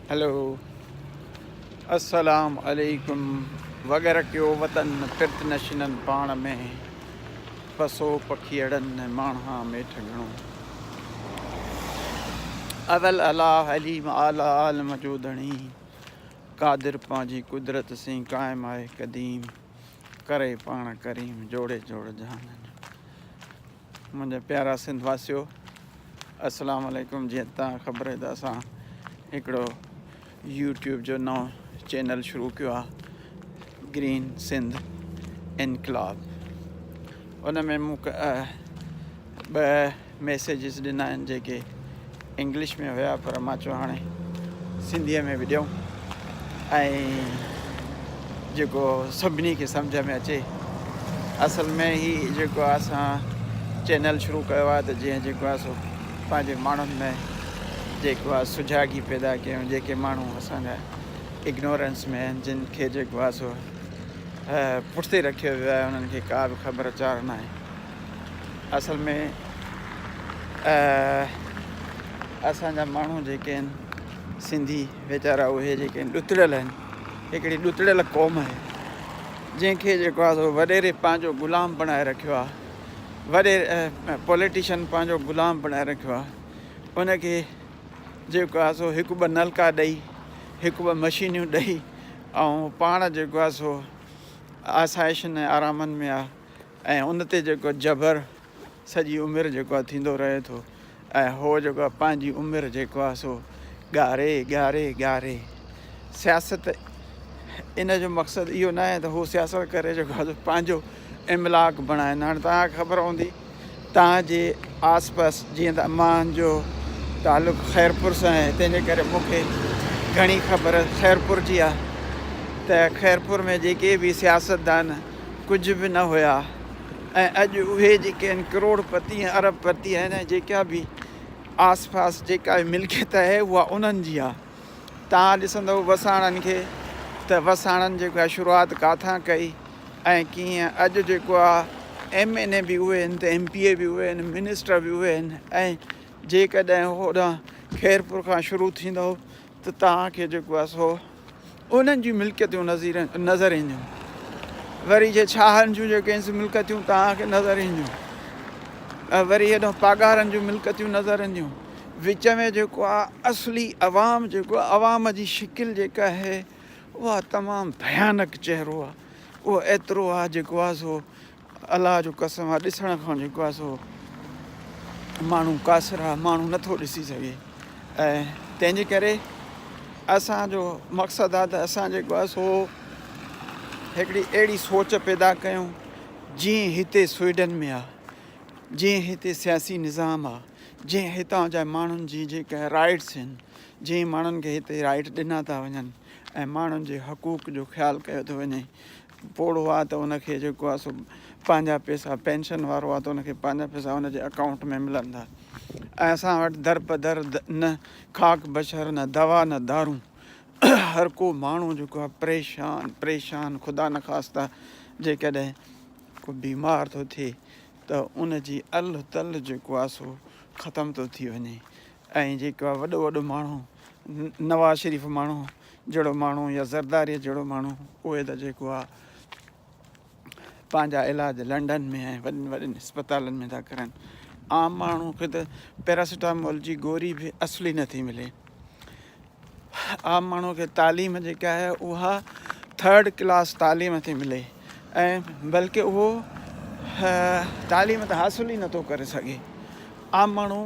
Hello अस्सलाम अलैकुम वग़ैरह कयो वतन पिर्त नशिनन पाण में पसो पखियड़न माणहा मेठ घणो अवल अला हलीम आला आल मजूदणी कादिर पंहिंजी कुदरत से क़ाइम आहे क़दीम करे पाण करीम जोड़े जोड़ जहानन। मुंहिंजा प्यारा सिंध वासियो अस्सलाम अलैकुम। जीअं तव्हां ख़बर आहे त असां हिकिड़ो यूट्यूब जो नओं चैनल शुरू कयो आहे ग्रीन सिंध इनकलाब। उन में मूं ॿ मैसेजिस ॾिना आहिनि जेके इंग्लिश में हुया, पर मां चयो हाणे सिंधीअ में बि ॾियूं ऐं जेको सभिनी खे सम्झ में अचे। असल में ही जेको आहे असां चैनल शुरू कयो आहे त जीअं जेको आहे सो पंहिंजे माण्हुनि में जेको आहे सुजागी पैदा कयूं, जेके माण्हू असांजा इग्नोरेंस में आहिनि, जिन खे जेको आहे सो पुठिते रखियो वियो आहे, उन्हनि खे का बि ख़बर चार न आहे। असल में असांजा माण्हू जेके आहिनि सिंधी वीचारा उहे जेके आहिनि ॾुतड़ियल आहिनि, हिकिड़ी ॾुतड़ियल क़ौम आहे जंहिंखे जेको आहे सो वॾेरे पंहिंजो ग़ुलाम बणाए रखियो आहे, वॾे पॉलिटिशियन पंहिंजो ग़ुलाम बणाए रखियो आहे। उनखे जेको आहे सो हिकु ॿ नलका ॾेई, हिकु ॿ मशीनियूं ॾेई ऐं पाण जेको आहे सो आसाइशनि ऐं आरामनि में आहे ऐं उन ते जेको जबर सॼी उमिरि जेको आहे थींदो रहे थो ऐं हो जेको आहे पंहिंजी उमिरि जेको आहे सो ॻारे ॻारे ॻारे। सियासत इन जो मक़सदु इहो न आहे त हू सियासत करे जेको आहे पंहिंजो इमलाक बणाइनि। हाणे तव्हांखे ख़बर हूंदी तव्हांजे आस पास जीअं त मुंहिंजो तालुक़ु ख़ैरपुर सां आहे, तंहिंजे करे मूंखे घणी ख़बर ख़ैरपुर जी आहे त ख़ैरपुर में जेके बि सियासतदान कुझु बि न हुया ऐं अॼु उहे जेके आहिनि करोड़पति ऐं अरबपति आहिनि, जेका बि आस पास जेका मिल्कियत आहे उहा उन्हनि जी आहे। तव्हां ॾिसंदव वसाणनि खे त वसाणनि जेको आहे शुरूआति किथां कई ऐं कीअं अॼु जेको आहे MNA बि उहे आहिनि त MPA बि उहे आहिनि, मिनिस्टर बि उहे आहिनि। ऐं जेकॾहिं होॾां ख़ैरपुर खां शुरू थींदो त तव्हांखे जेको आहे सो उन्हनि जूं मिल्कियतूं नज़र ईंदियूं। वरी जे छाहनि जूं जेके आहिनि मिल्कियतूं तव्हांखे नज़र ईंदियूं। वरी हेॾो पागारनि जूं मिल्कियतूं नज़र ईंदियूं। विच में जेको आहे असली अवाम जेको आहे अवाम जी शिकिल जेका आहे उहा तमामु भयानक चहिरो आहे। उहो एतिरो आहे जेको आहे सो अलाह जो कसम आहे, ॾिसण खां जेको आहे सो माण्हू कासिर आहे, माण्हू नथो ॾिसी सघे। ऐं तंहिंजे करे असांजो मक़सदु आहे त असां जेको आहे सो हिकिड़ी अहिड़ी सोच पैदा कयूं जीअं हिते स्वीडन में आहे, जीअं हिते सियासी निज़ाम आहे, जीअं हितां जा माण्हुनि जी जेका राइट्स आहिनि, जीअं माण्हुनि खे हिते राइट ॾिना था वञनि ऐं माण्हुनि जे हक़ूक़ जो ख़्यालु कयो थो वञे। पोड़ो आहे त उनखे जेको आहे सो पंहिंजा पैसा, पेंशन वारो आहे त उनखे पंहिंजा पैसा उनजे अकाउंट में मिलंदा। ऐं असां वटि दर बदर न खाक बशर, न दवा, न दारूं। हर को माण्हू जेको आहे परेशान ख़ुदा न ख़ास्ता जेकॾहिं को बीमार थो थिए त उनजी अल तल जेको आहे सो ख़तमु थो थी वञे। ऐं जेको आहे वॾो वॾो माण्हू नवाज़ शरीफ़ माण्हू जहिड़ो माण्हू या ज़रदारी जहिड़ो माण्हू, उहे त जेको आहे पंहिंजा इलाज लंडन में ऐं वॾनि वॾनि अस्पतालनि में था करनि। आम माण्हू खे त पैरासिटामोल जी गोरी बि असली नथी मिले। आम माण्हू खे तालीम जेका आहे उहा 3rd क्लास तालीम थी मिले ऐं बल्कि उहो तालीम त हासिलु ई नथो करे सघे। आम माण्हू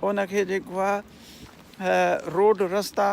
उनखे जेको आहे रोड रस्ता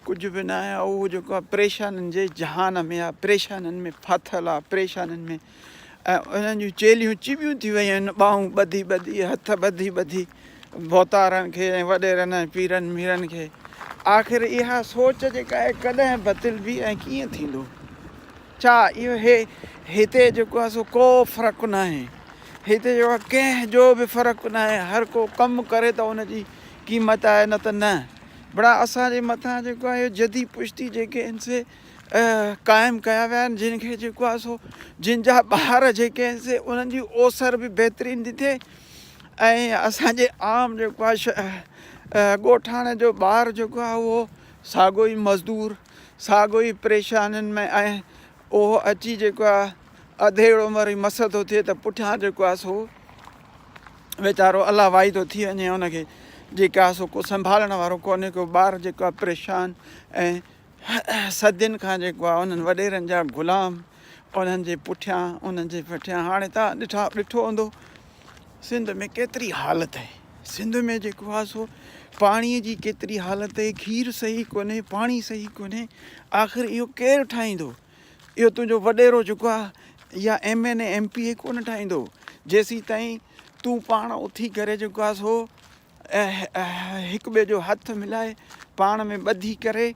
कुझु बि न आहे। उहो जेको आहे परेशानियुनि जे जहान में आहे, परेशानियुनि में फाथल आहे, परेशानियुनि में। ऐं उन्हनि जूं चेलियूं चिबियूं थी वियूं आहिनि, ॿाहूं ॿधी ॿधी, हथ ॿधी ॿधी, भोतारनि खे ऐं वॾेरनि ऐं पीरनि मीरनि खे। आख़िर इहा सोच जेका आहे कॾहिं बदिलबी ऐं कीअं थींदो? छा इहो हिते जेको आहे सो को फ़र्क़ु न आहे। हिते जेको आहे कंहिंजो बि फ़र्क़ु न आहे। हर को कमु करे त उनजी क़ीमत आहे, न त न। बड़ा असांजे मथां जेको आहे इहो जदी पुश्ती जेके आहिनि से क़ाइमु कया विया आहिनि, जिनखे जेको आहे सो जिन जा ॿार जेके आहिनि से उन्हनि जी ओसर बि बहितरीनु थी थिए। ऐं असांजे आम जेको आहे ॻोठाणे जो ॿारु जेको आहे उहो साॻियो ई मज़दूर साॻियो ई परेशानियुनि में ऐं उहो अची जेको आहे अधेड़ो उमिरि मस थो थिए त पुठियां जेको आहे सो वीचारो अलाह वाई थो थी वञे उनखे जेका आहे सो को संभालण वारो कोन्हे को ॿार जेको आहे परेशान ऐं सदियुनि खां जेको आहे उन्हनि वॾेरनि जा ग़ुलाम उन्हनि जे पुठियां उन्हनि जे पुठियां हाणे तव्हां ॾिठो हूंदो सिंध में केतिरी हालत आहे सिंध में जेको आहे सो पाणीअ जी केतिरी हालत आहे खीरु सही कोन्हे पाणी सही कोन्हे आख़िर इहो केरु ठाहींदो इहो तुंहिंजो वॾेरो जेको आहे या MN MP कोन ठाहींदो जेसीं ताईं तूं पाण उथी करे जेको आहे सो हिक ॿिए जो हथ मिलाए पाण में ॿधी करे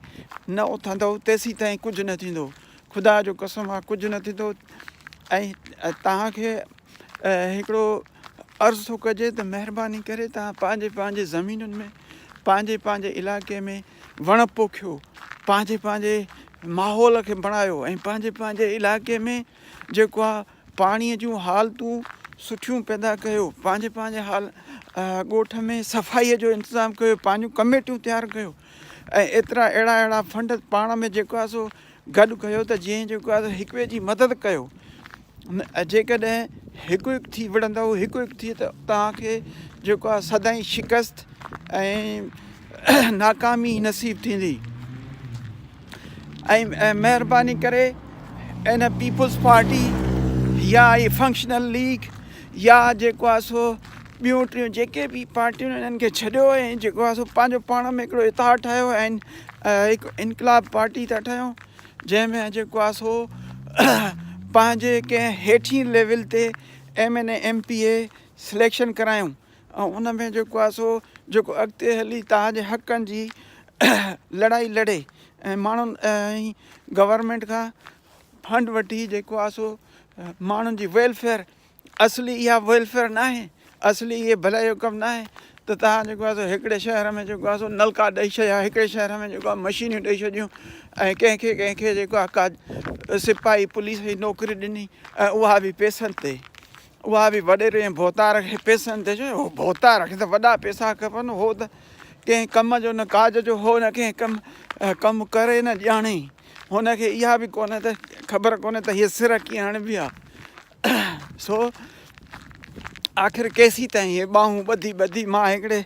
न उथंदो तेसीं ताईं कुझु न थींदो ख़ुदा जो कसम आहे कुझु न थींदो ऐं तव्हांखे हिकिड़ो अर्ज़ु थो कजे त महिरबानी करे तव्हां पंहिंजे ज़मीनुनि में पंहिंजे इलाइक़े में वण पोखियो पंहिंजे माहौल खे बणायो ऐं पंहिंजे इलाइक़े में जेको आहे पाणीअ जूं हालतूं सुठियूं पैदा कयो पंहिंजे हाल ॻोठ में सफ़ाईअ जो इंतज़ाम कयो पंहिंजूं कमेटियूं तयारु कयो ऐं एतिरा अहिड़ा फंड पाण में जेको आहे सो गॾु कयो त जीअं जेको आहे हिक ॿिए जी मदद कयो जेकॾहिं हिकु थी विढ़ंदव हिकु थी त तव्हांखे जेको आहे सदाईं शिकस्त ऐं नाकामी नसीब थींदी ऐं महिरबानी करे इन पीपुल्स पार्टी या ये फंक्शनल लीग या जेको आहे सो ॿियूं टियूं जेके बि पार्टियूं इन्हनि खे छॾियो ऐं जेको आहे सो पंहिंजो पाण में हिकिड़ो इतिहाद ठाहियो ऐं हिकु इनकलाब पार्टी था ठाहियूं जंहिंमें जेको आहे सो पंहिंजे कंहिं हेठि लेवल ते MN MP सिलेक्शन करायूं ऐं उन में जेको आहे सो जेको अॻिते हली तव्हांजे हक़नि जी लड़ाई लड़े ऐं माण्हुनि ऐं गवर्नमेंट खां फंड वठी जेको आहे सो माण्हुनि जी वेलफेयर असली इहा वेलफेयर न आहे असली इहे भलाई जो कमु न आहे त तव्हां जेको आहे सो हिकिड़े शहर में जेको आहे सो नलका ॾेई छॾिया हिकिड़े शहर में जेको आहे मशीनियूं ॾेई छॾियूं ऐं कंहिंखे जेको आहे का सिपाही पुलिस जी नौकिरी ॾिनी ऐं उहा बि पैसनि ते उहा बि वॾेरे भोतार खे पैसनि ते चयो भोतार खे त वॾा पैसा खपनि हो त कंहिं कम जो न काज जो हो न कंहिं कमु करे न ॼाणे हुनखे इहा बि कोन्हे त ख़बर कोन्हे त हीअ सिर कीअं हणिबी आहे सो आख़िर केसीं ताईं इहे ॿाहूं ॿधी मां हिकिड़े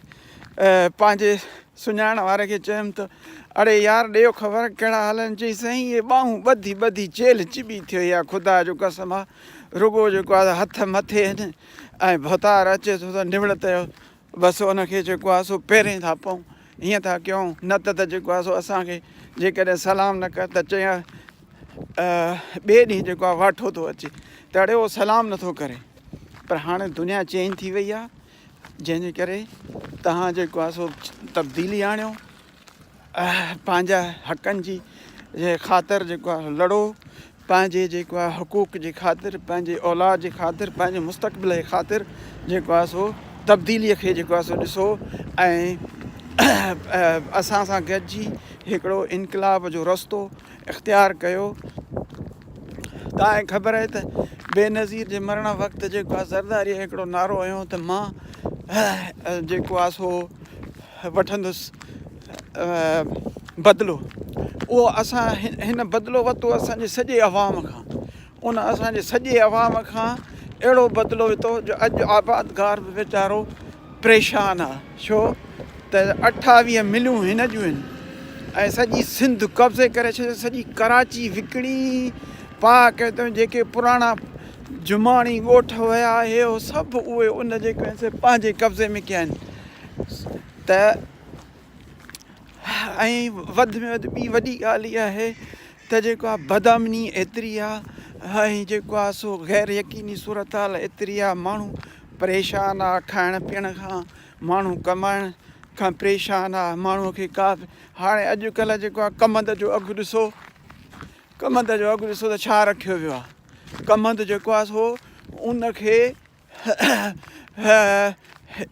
पंहिंजे सुञाण वारे खे चयुमि त अड़े यार ॾियो ख़बर कहिड़ा हालनि चई साईं इहे ॿाहूं ॿधी चेल चिॿी थियो या ख़ुदा जो कसम आहे रुॻो जेको आहे हथ मथे आहिनि ऐं भोतार अचे थो त निवड़त जो बसि उनखे जेको आहे सो पहिरें था पऊं हीअं था कयूं न त जेको आहे सो असांखे जेकॾहिं सलाम न कर त चयां ॿिए ॾींहुं जेको आहे वाठो थो अचे त अड़े उहो सलाम नथो करे पर हाणे दुनिया चेंज थी वई आहे जंहिंजे करे तव्हां जेको आहे सो तब्दीली आणियो पंहिंजा हक़नि जी ख़ातिर जेको आहे लड़ो पंहिंजे जेको आहे हुक़ूक़ जे ख़ातिर पंहिंजे औलाद जे ख़ातिर पंहिंजे मुस्तक़बिल जे ख़ातिर जेको आहे सो तब्दीलीअ खे जेको आहे सो ॾिसो ऐं असां सां गॾिजी हिकिड़ो इनकलाब जो रस्तो इख़्तियार कयो तव्हांखे ख़बर आहे त बेनज़ीर जे मरण वक़्तु जेको आहे ज़रदारीअ हिकिड़ो नारो हयो त मां जेको आहे सो वठंदुसि बदिलो उहो असां हिन बदिलो वरितो असांजे सॼे अवाम खां उन असांजे सॼे अवाम खां अहिड़ो बदिलो वरितो जो अॼु आबादगार बि वीचारो परेशान आहे छो त 28 मिलियूं हिन जूं आहिनि ऐं सॼी सिंध कब्ज़े करे छॾियो सॼी कराची विकिणी पाक जेके पुराणा जुमाणी ॻोठ हुया हे हो सभु उहे उन जे पंहिंजे कब्ज़े में कया आहिनि त ऐं वधि में वधि ॿी वॾी ॻाल्हि इहा आहे त जेको आहे बदअमनी एतिरी आहे ऐं जेको आहे सो ग़ैर यकीनी सूरत हाल एतिरी आहे माण्हू परेशान आहे खाइण पीअण खां माण्हू कमाइण खां परेशान आहे माण्हूअ खे का हाणे अॼुकल्ह जेको आहे कमंद जो अघु ॾिसो त छा रखियो वियो आहे कमंद जेको आहे सो उनखे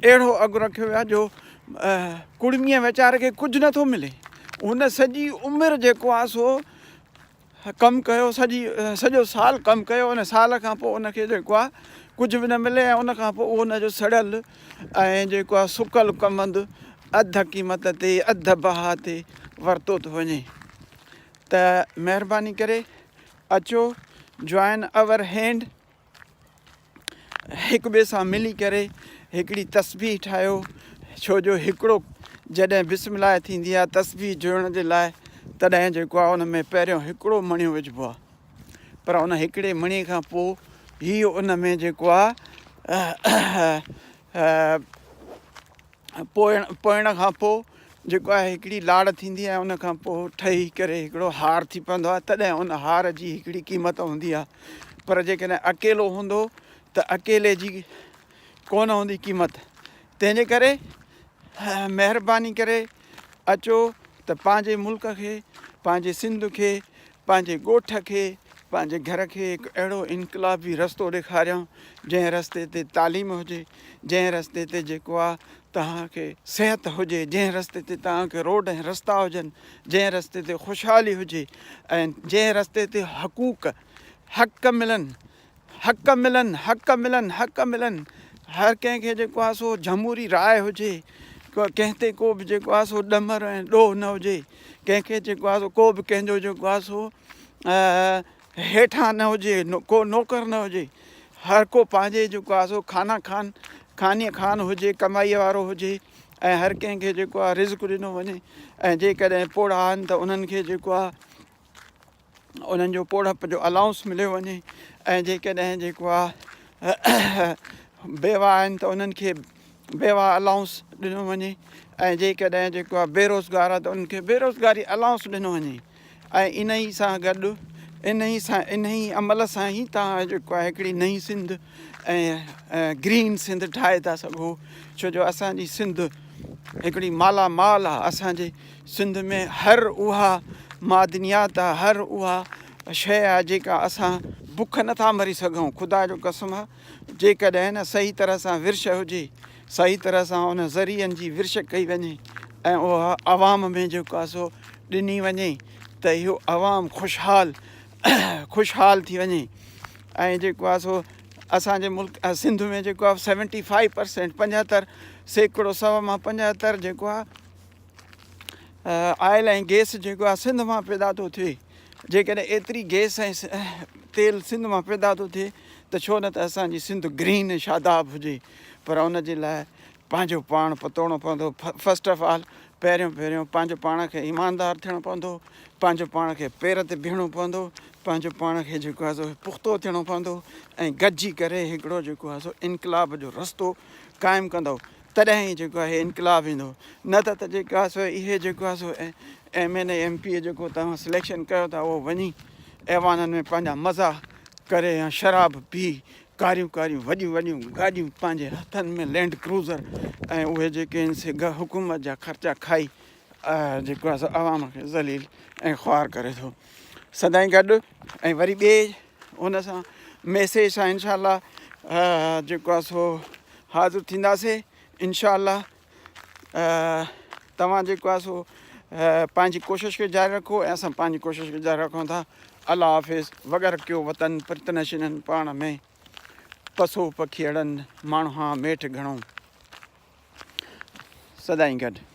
अहिड़ो अघु रखियो वियो आहे जो कुड़मीअ वीचारे खे कुझु नथो मिले हुन सॼी उमिरि जेको आहे सो कमु कयो सॼो साल कमु कयो उन साल खां पोइ उनखे जेको आहे कुझु बि न मिले ऐं उन खां पोइ उनजो सड़ियल ऐं जेको आहे सुकल कमंद अधु क़ीमत ते अधु बहा ते वरितो थो वञे। त महिरबानी करे अचो, जॉइन अवर हैंड, हिक ॿिए सां मिली करे हिकिड़ी तस्बीह ठाहियो। छो जो हिकिड़ो जॾहिं बिस्मिल्लाह थींदी आहे तस्बीह जोड़ण जे लाइ, तॾहिं जेको आहे उन में पहिरियों हिकिड़ो मणियो विझिबो आहे, पर उन हिकिड़े मणीअ खां पोइ हीअ उन में जेको आहे पोइण खां पोइ जेको आहे हिकिड़ी लाड़ थींदी आहे, उन खां पोइ ठही करे हिकिड़ो हार थी पवंदो आहे। तॾहिं उन हार जी हिकिड़ी क़ीमत हूंदी आहे। पर जेकॾहिं अकेलो हूंदो त अकेले जी कोन हूंदी क़ीमत। तंहिंजे करे महिरबानी करे अचो त पंहिंजे मुल्क खे, पंहिंजे सिंध खे, पंहिंजे ॻोठ खे, पंहिंजे घर खे हिकु अहिड़ो इनकलाबी रस्तो ॾेखारियूं जंहिं रस्ते ते तालीम हुजे, जंहिं रस्ते ते जेको आहे तव्हांखे सिहत हुजे, जंहिं रस्ते ते तव्हांखे रोड ऐं रस्ता हुजनि, जंहिं रस्ते ते ख़ुशहाली हुजे, ऐं जंहिं रस्ते ते हक़ूक़ हक़ मिलनि, हक़ मिलनि, हक़ मिलनि, हक़ मिलनि। हर कंहिंखे जेको आहे सो जमहूरी राय हुजे, कंहिं ते को बि जेको आहे सो ॾमर ऐं ॾोह न हुजे, कंहिंखे जेको आहे सो को बि कंहिंजो जेको आहे सो हेठां न हुजे, को नौकर न हुजे। हर को पंहिंजे जेको आहे सो खानीअ खान हुजे, कमाईअ वारो हुजे, ऐं हर कंहिंखे जेको आहे रिज़्क़ ॾिनो वञे। ऐं जेकॾहिं पोड़ा आहिनि त उन्हनि खे जेको आहे उन्हनि जो पोड़प जो अलाउंस मिलियो वञे, ऐं जेकॾहिं जेको आहे बेवा आहिनि त उन्हनि खे बेवा अलाउंस ॾिनो वञे, ऐं जेकॾहिं जेको आहे बेरोज़गार आहे त उन्हनि खे बेरोज़गारी अलाउंस ॾिनो वञे। ऐं इन ई सां गॾु इन ई अमल सां ई तव्हां जेको आहे हिकिड़ी नई सिंध ऐं ग्रीन सिंध ठाहे था सघो। छो जो असांजी सिंध हिकिड़ी मालामाल आहे। असांजे सिंध में हर उहा मादनियात आहे, हर उहा शइ आहे जेका असां बुख नथा मरी सघूं। ख़ुदा जो कसम आहे, जेकॾहिं न सही तरह सां विर्छ हुजे, सही तरह सां उन ज़रियनि जी विर्छ कई वञे ऐं उहा आवाम में जेको आहे सो ॾिनी वञे त इहो आवाम ख़ुशहाल थी वञे। ऐं जेको आहे सो असांजे मुल्क सिंध में जेको आहे 75% 75% 100 मां 75 जेको आहे ऑयल ऐं गैस जेको आहे सिंध मां पैदा थो थिए। जेकॾहिं एतिरी गैस ऐं तेल सिंध मां पैदा थो थिए त छो न त असांजी सिंध ग्रीन ऐं शादाब हुजे। पर उन जे लाइ पंहिंजो पाण पतोड़ो पवंदो। फस्ट ऑफ ऑल पहिरियों पंहिंजो पाण खे ईमानदार थियणो पवंदो, पंहिंजो पाण खे पेर ते बीहणो पवंदो, पंहिंजो पाण खे जेको आहे सो पुख़्तो थियणो पवंदो, ऐं गॾिजी करे हिकिड़ो जेको आहे सो इनकलाब जो रस्तो क़ाइमु कंदो। तॾहिं ई जेको आहे इनकलाब ईंदो। न त जेको आहे सो इहे जेको आहे सो MNA MP जेको तव्हां सिलेक्शन कयो था उहो वञी ऐवाननि में पंहिंजा मज़ा करे या शराब पी, कारियूं वॾियूं गाॾियूं पंहिंजे हथनि में लैंड क्रूज़र, ऐं उहे जेके आहिनि से हुकूमत जा ख़र्चा खाई जेको आहे सो आवाम खे ज़लील ऐं ख़्वार करे थो। सदाईं गॾु ऐं वरी ॿिए हुन सां मैसेज सां इनशाअल्लाह जेको आहे सो हाज़िर थींदासीं इनशाअल्लाह। तव्हां जेको आहे सो पंहिंजी कोशिशि खे जारी रखो ऐं असां पंहिंजी कोशिशि खे जारी रखूं था। अल्लाह हाफ़िज़। वग़ैरह कयो वतन प्रतनशिननि पाण में, पसो पखी अड़नि माण्हू हा मेठ घणो। सदाईं गॾु।